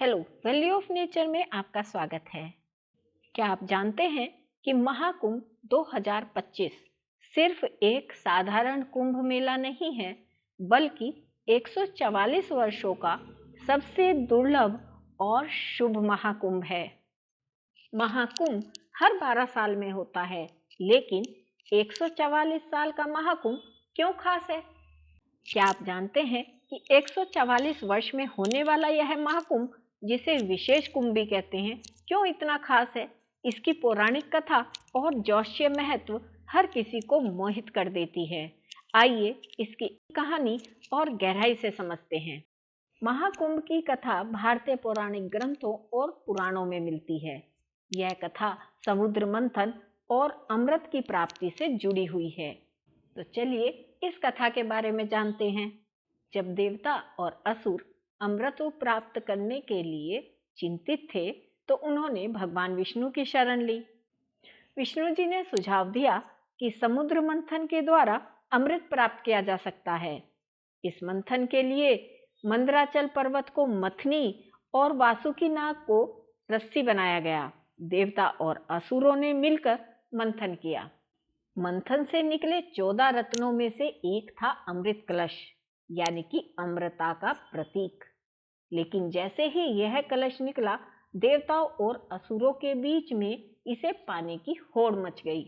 Hello, value of nature में आपका स्वागत है। क्या आप जानते हैं कि महाकुंभ 2025 सिर्फ एक साधारण कुंभ मेला नहीं है, बल्कि 144 वर्षों का सबसे दुर्लभ और शुभ महाकुंभ है। महाकुंभ हर 12 साल में होता है, लेकिन 144 साल का महाकुंभ क्यों खास है? क्या आप जानते हैं कि 144 वर्ष में होने वाला यह महाकुंभ, जिसे विशेष कुंभ भी कहते हैं, क्यों इतना खास है? इसकी पौराणिक कथा और ज्योतिषीय महत्व हर किसी को मोहित कर देती है। आइए इसकी कहानी और गहराई से समझते हैं। महाकुंभ की कथा भारतीय पौराणिक ग्रंथों और पुराणों में मिलती है। यह कथा समुद्र मंथन और अमृत की प्राप्ति से जुड़ी हुई है। तो चलिए इस कथा के बारे में जानते हैं। जब देवता और असुर अमृत को प्राप्त करने के लिए चिंतित थे, तो उन्होंने भगवान विष्णु की शरण ली। विष्णु जी ने सुझाव दिया कि समुद्र मंथन के द्वारा अमृत प्राप्त किया जा सकता है। इस मंथन के लिए मंदराचल पर्वत को मथनी और वासुकी नाग को रस्सी बनाया गया। देवता और असुरों ने मिलकर मंथन किया। मंथन से निकले 14 रत्नों में से एक था अमृत कलश, यानी कि अमृता का प्रतीक। लेकिन जैसे ही यह कलश निकला, देवताओं और असुरों के बीच में इसे पाने की होड़ मच गई।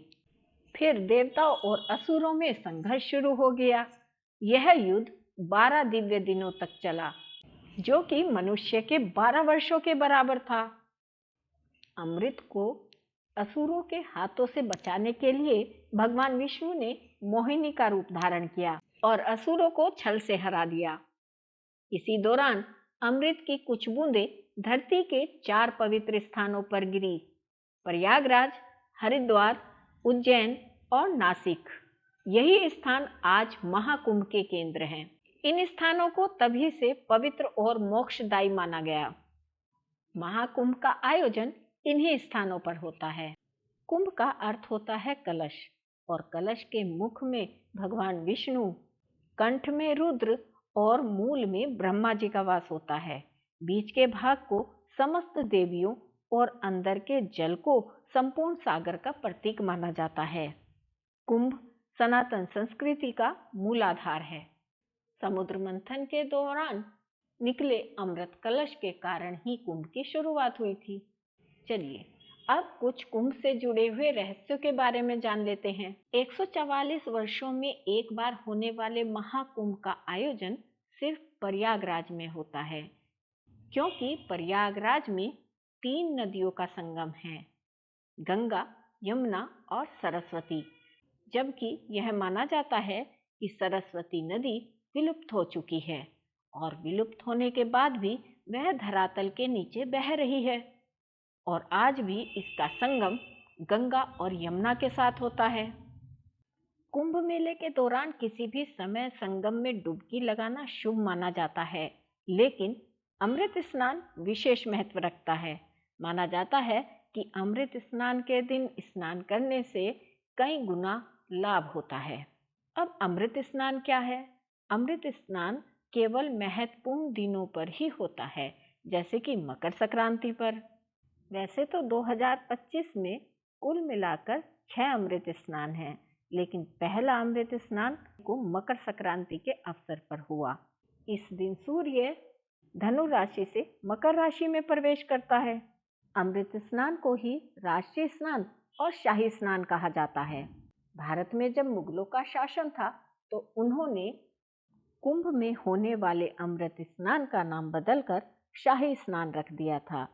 फिर देवताओं और असुरों में संघर्ष शुरू हो गया। यह युद्ध 12 दिव्य दिनों तक चला, जो कि मनुष्य के 12 वर्षों के बराबर था। अमृत को असुरों के हाथों से बचाने के लिए भगवान विष्णु ने मोहिनी का रूप धारण किया और असुरों को छल से हरा दिया। इसी दौरान अमृत की कुछ बूंदें धरती के 4 पवित्र स्थानों पर गिरी: प्रयागराज, हरिद्वार, उज्जैन और नासिक। यही स्थान आज महाकुंभ के केंद्र हैं। इन स्थानों को तभी से पवित्र और मोक्षदायी माना गया। महाकुंभ का आयोजन इन्हीं स्थानों पर होता है। कुंभ का अर्थ होता है कलश, और कलश के मुख में भगवान विष्णु, कंठ में रुद्र और मूल में ब्रह्मा जी का वास होता है। बीच के भाग को समस्त देवियों और अंदर के जल को संपूर्ण सागर का प्रतीक माना जाता है। कुंभ सनातन संस्कृति का मूल आधार है। समुद्र मंथन के दौरान निकले अमृत कलश के कारण ही कुंभ की शुरुआत हुई थी। चलिए अब कुछ कुंभ से जुड़े हुए रहस्यों के बारे में जान लेते हैं। 144 वर्षों में एक बार होने वाले महाकुंभ का आयोजन सिर्फ प्रयागराज में होता है, क्योंकि प्रयागराज में 3 नदियों का संगम है: गंगा, यमुना और सरस्वती। जबकि यह माना जाता है कि सरस्वती नदी विलुप्त हो चुकी है, और विलुप्त होने के बाद भी वह धरातल के नीचे बह रही है, और आज भी इसका संगम गंगा और यमुना के साथ होता है। कुंभ मेले के दौरान किसी भी समय संगम में डुबकी लगाना शुभ माना जाता है, लेकिन अमृत स्नान विशेष महत्व रखता है। माना जाता है कि अमृत स्नान के दिन स्नान करने से कई गुना लाभ होता है। अब अमृत स्नान क्या है? अमृत स्नान केवल महत्वपूर्ण दिनों पर ही होता है, जैसे कि मकर संक्रांति पर। वैसे तो 2025 में कुल मिलाकर 6 अमृत स्नान हैं, लेकिन पहला अमृत स्नान को मकर संक्रांति के अवसर पर हुआ। इस दिन सूर्य धनु राशि से मकर राशि में प्रवेश करता है। अमृत स्नान को ही राष्ट्रीय स्नान और शाही स्नान कहा जाता है। भारत में जब मुगलों का शासन था, तो उन्होंने कुंभ में होने वाले अमृत स्नान का नाम बदलकर शाही स्नान रख दिया था,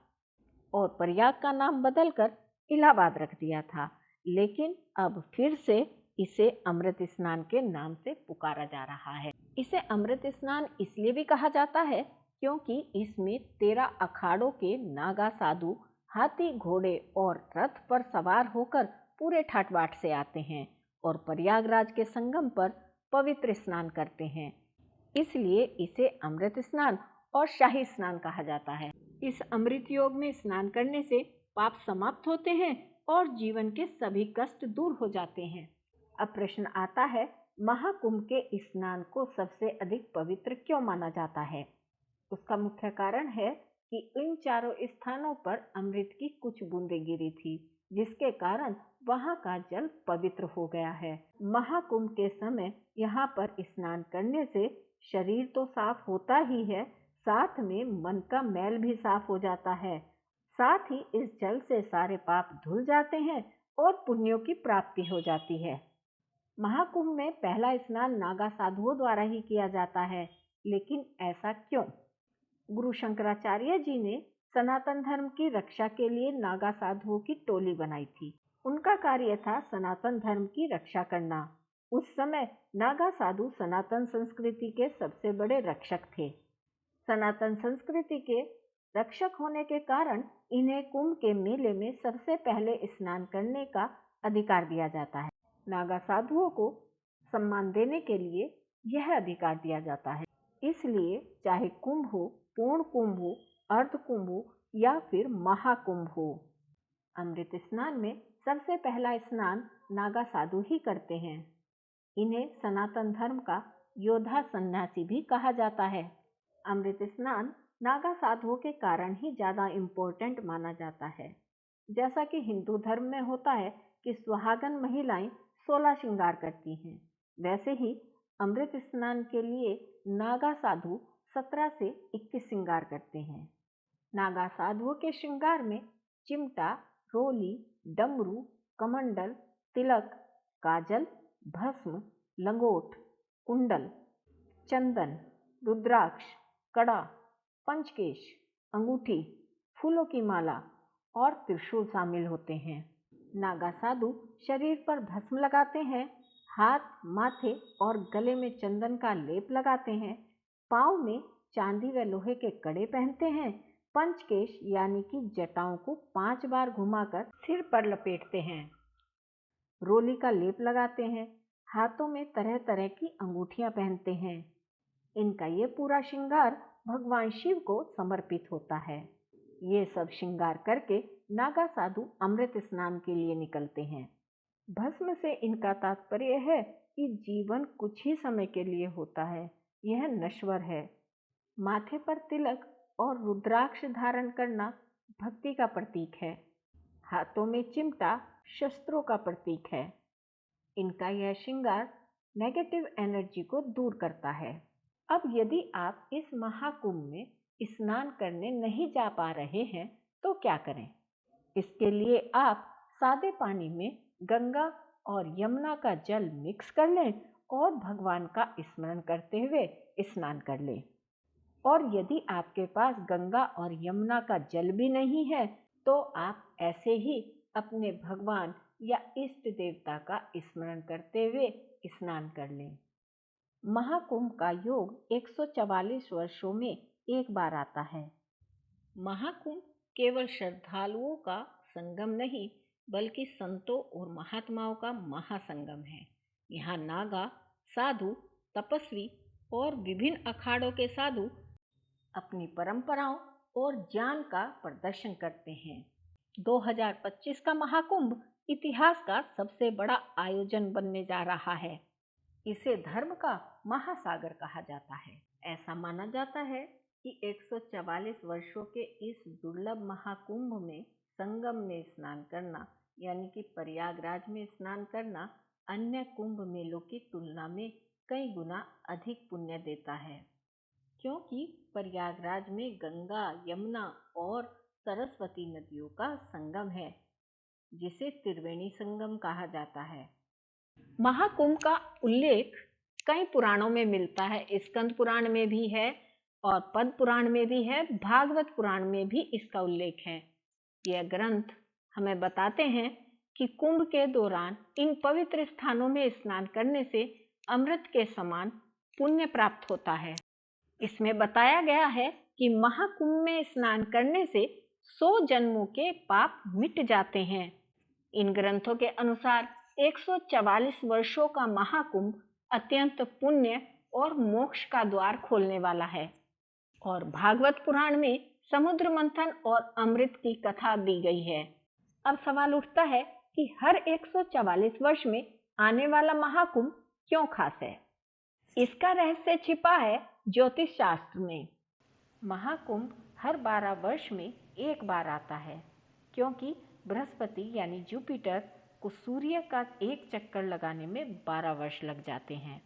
और प्रयाग का नाम बदलकर इलाहाबाद रख दिया था। लेकिन अब फिर से इसे अमृत स्नान के नाम से पुकारा जा रहा है। इसे अमृत स्नान इसलिए भी कहा जाता है क्योंकि इसमें 13 अखाड़ों के नागा साधु हाथी, घोड़े और रथ पर सवार होकर पूरे ठाट बाट से आते हैं और प्रयागराज के संगम पर पवित्र स्नान करते हैं। इसलिए इसे अमृत स्नान और शाही स्नान कहा जाता है। इस अमृत योग में स्नान करने से पाप समाप्त होते हैं और जीवन के सभी कष्ट दूर हो जाते हैं। अब प्रश्न आता है, महाकुंभ के स्नान को सबसे अधिक पवित्र क्यों माना जाता है? उसका मुख्य कारण है कि इन चारों स्थानों पर अमृत की कुछ बूंदें गिरी थी, जिसके कारण वहां का जल पवित्र हो गया है। महाकुंभ के समय यहाँ पर स्नान करने से शरीर तो साफ होता ही है, साथ में मन का मैल भी साफ हो जाता है। साथ ही इस जल से सारे पाप धुल जाते हैं और पुण्यों की प्राप्ति हो जाती है। महाकुंभ में पहला स्नान नागा साधुओं द्वारा ही किया जाता है, लेकिन ऐसा क्यों? गुरु शंकराचार्य जी ने सनातन धर्म की रक्षा के लिए नागा साधुओं की टोली बनाई थी। उनका कार्य था सनातन धर्म की रक्षा करना। उस समय नागा साधु सनातन संस्कृति के सबसे बड़े रक्षक थे। सनातन संस्कृति के रक्षक होने के कारण इन्हें कुंभ के मेले में सबसे पहले स्नान करने का अधिकार दिया जाता है। नागा साधुओं को सम्मान देने के लिए यह अधिकार दिया जाता है। इसलिए चाहे कुंभ हो, पूर्ण कुंभ हो, अर्ध कुंभ हो या फिर महाकुंभ हो, अमृत स्नान में सबसे पहला स्नान नागा साधु ही करते हैं। इन्हें सनातन धर्म का योद्धा सन्यासी भी कहा जाता है। अमृत स्नान नागा साधुओं के कारण ही ज्यादा इम्पोर्टेंट माना जाता है। जैसा कि हिंदू धर्म में होता है कि सुहागन महिलाएं 16 श्रृंगार करती हैं, वैसे ही अमृत स्नान के लिए नागा साधु 17 से 21 श्रृंगार करते हैं। नागा साधुओं के श्रृंगार में चिमटा, रोली, डमरू, कमंडल, तिलक, काजल, भस्म, लंगोट, कुंडल, चंदन, रुद्राक्ष, कड़ा, पंचकेश, अंगूठी, फूलों की माला और त्रिशूल शामिल होते हैं। नागा साधु शरीर पर भस्म लगाते हैं, हाथ, माथे और गले में चंदन का लेप लगाते हैं, पाँव में चांदी व लोहे के कड़े पहनते हैं, पंचकेश यानी कि जटाओं को 5 बार घुमाकर सिर पर लपेटते हैं, रोली का लेप लगाते हैं, हाथों में तरह तरह की अंगूठियां पहनते हैं। इनका ये पूरा श्रृंगार भगवान शिव को समर्पित होता है। ये सब श्रृंगार करके नागा साधु अमृत स्नान के लिए निकलते हैं। भस्म से इनका तात्पर्य है कि जीवन कुछ ही समय के लिए होता है, यह नश्वर है। माथे पर तिलक और रुद्राक्ष धारण करना भक्ति का प्रतीक है। हाथों में चिमटा शस्त्रों का प्रतीक है। इनका यह श्रृंगार नेगेटिव एनर्जी को दूर करता है। अब यदि आप इस महाकुंभ में स्नान करने नहीं जा पा रहे हैं तो क्या करें? इसके लिए आप सादे पानी में गंगा और यमुना का जल मिक्स कर लें और भगवान का स्मरण करते हुए स्नान कर लें। और यदि आपके पास गंगा और यमुना का जल भी नहीं है तो आप ऐसे ही अपने भगवान या इष्ट देवता का स्मरण करते हुए स्नान कर लें। महाकुंभ का योग 144 वर्षों में एक बार आता है। महाकुंभ केवल श्रद्धालुओं का संगम नहीं बल्कि संतों और महात्माओं का महासंगम है। यहाँ नागा, साधु, तपस्वी और विभिन्न अखाड़ों के साधु अपनी परंपराओं और ज्ञान का प्रदर्शन करते हैं। 2025 का महाकुंभ इतिहास का सबसे बड़ा आयोजन बनने जा रहा है। इसे धर्म का महासागर कहा जाता है। ऐसा माना जाता है कि 144 वर्षों के इस दुर्लभ महाकुंभ में संगम में स्नान करना यानी कि प्रयागराज में स्नान करना अन्य कुंभ मेलों की तुलना में कई गुना अधिक पुण्य देता है, क्योंकि प्रयागराज में गंगा, यमुना और सरस्वती नदियों का संगम है, जिसे त्रिवेणी संगम कहा जाता है। महाकुंभ का उल्लेख कई पुराणों में मिलता है। स्कंद पुराण में भी है और पद्म पुराण में भी है, भागवत पुराण में भी इसका उल्लेख है। यह ग्रंथ हमें बताते हैं कि कुंभ के दौरान इन पवित्र स्थानों में स्नान करने से अमृत के समान पुण्य प्राप्त होता है। इसमें बताया गया है कि महाकुंभ में स्नान करने से 100 जन्मों के पाप मिट जाते हैं। इन ग्रंथों के अनुसार 144 वर्षों का महाकुंभ अत्यंत पुण्य और मोक्ष का द्वार खोलने वाला है। और भागवत पुराण में समुद्र मंथन और अमृत की कथा दी गई है। अब सवाल उठता है कि हर 144 वर्ष में आने वाला महाकुंभ क्यों खास है? इसका रहस्य छिपा है ज्योतिष शास्त्र में। महाकुंभ हर 12 वर्ष में एक बार आता है, क्योंकि बृहस्पति यानी जुपिटर को सूर्य का एक चक्कर लगाने में 12 वर्ष लग जाते हैं।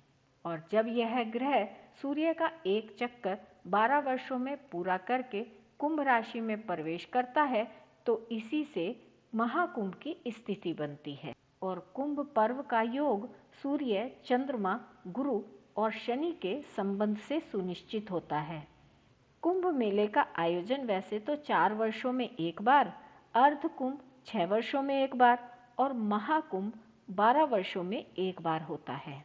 और जब यह ग्रह सूर्य का एक चक्कर 12 वर्षों में पूरा करके कुंभ राशि में प्रवेश करता है तो इसी से महाकुंभ की स्थिति बनती है। और कुंभ पर्व का योग सूर्य, चंद्रमा, गुरु और शनि के संबंध से सुनिश्चित होता है। कुंभ मेले का आयोजन वैसे तो 4 वर्षों में एक बार, अर्ध कुंभ 6 वर्षों में एक बार और महाकुंभ 12 वर्षों में एक बार होता है।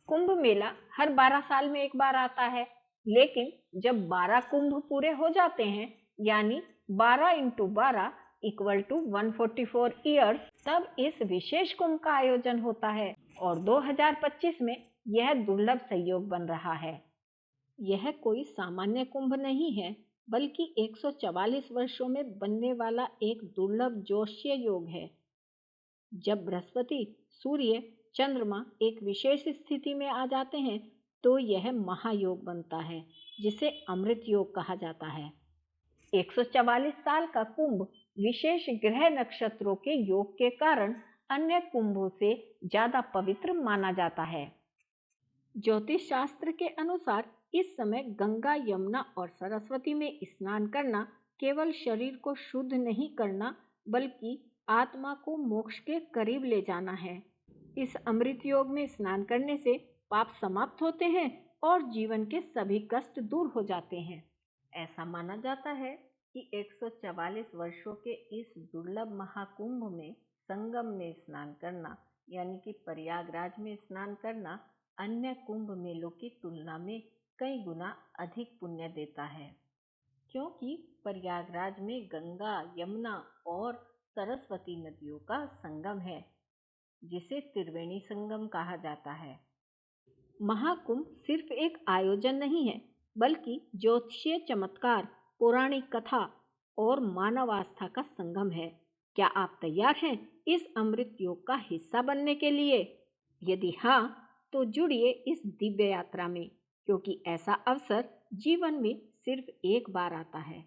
कुंभ मेला हर 12 साल में एक बार आता है, लेकिन जब 12 कुंभ पूरे हो जाते हैं यानी 12 × 12 = 144 ईयर्स, तब इस विशेष कुंभ का आयोजन होता है और 2025 में यह दुर्लभ संयोग बन रहा है। यह कोई सामान्य कुंभ नहीं है, बल्कि 144 वर्षों में बनने वाला एक दुर्लभ ज्योतिषीय योग है। जब बृहस्पति, सूर्य, चंद्रमा एक विशेष स्थिति में आ जाते हैं तो यह महायोग बनता है, जिसे अमृत योग कहा जाता है। 144 साल का कुंभ विशेष ग्रह नक्षत्रों के योग के कारण अन्य कुंभों से ज्यादा पवित्र माना जाता है। ज्योतिष शास्त्र के अनुसार इस समय गंगा, यमुना और सरस्वती में स्नान करना केवल शरीर को शुद्ध नहीं करना, बल्कि आत्मा को मोक्ष के करीब ले जाना है। इस अमृत योग में स्नान करने से पाप समाप्त होते हैं और जीवन के सभी कष्ट दूर हो जाते हैं। ऐसा माना जाता है कि 144 वर्षों के इस दुर्लभ महाकुंभ में संगम में स्नान करना यानी कि प्रयागराज में स्नान करना अन्य कुंभ मेलों की तुलना में कई गुना अधिक पुण्य देता है, क्योंकि प्रयागराज में गंगा, यमुना और सरस्वती नदियों का संगम है, जिसे त्रिवेणी संगम कहा जाता है। महाकुंभ सिर्फ एक आयोजन नहीं है, बल्कि ज्योतिषीय चमत्कार, पौराणिक कथा और मानव आस्था का संगम है। क्या आप तैयार हैं इस अमृत योग का हिस्सा बनने के लिए? यदि हाँ, तो जुड़िए इस दिव्य यात्रा में, क्योंकि ऐसा अवसर जीवन में सिर्फ एक बार आता है।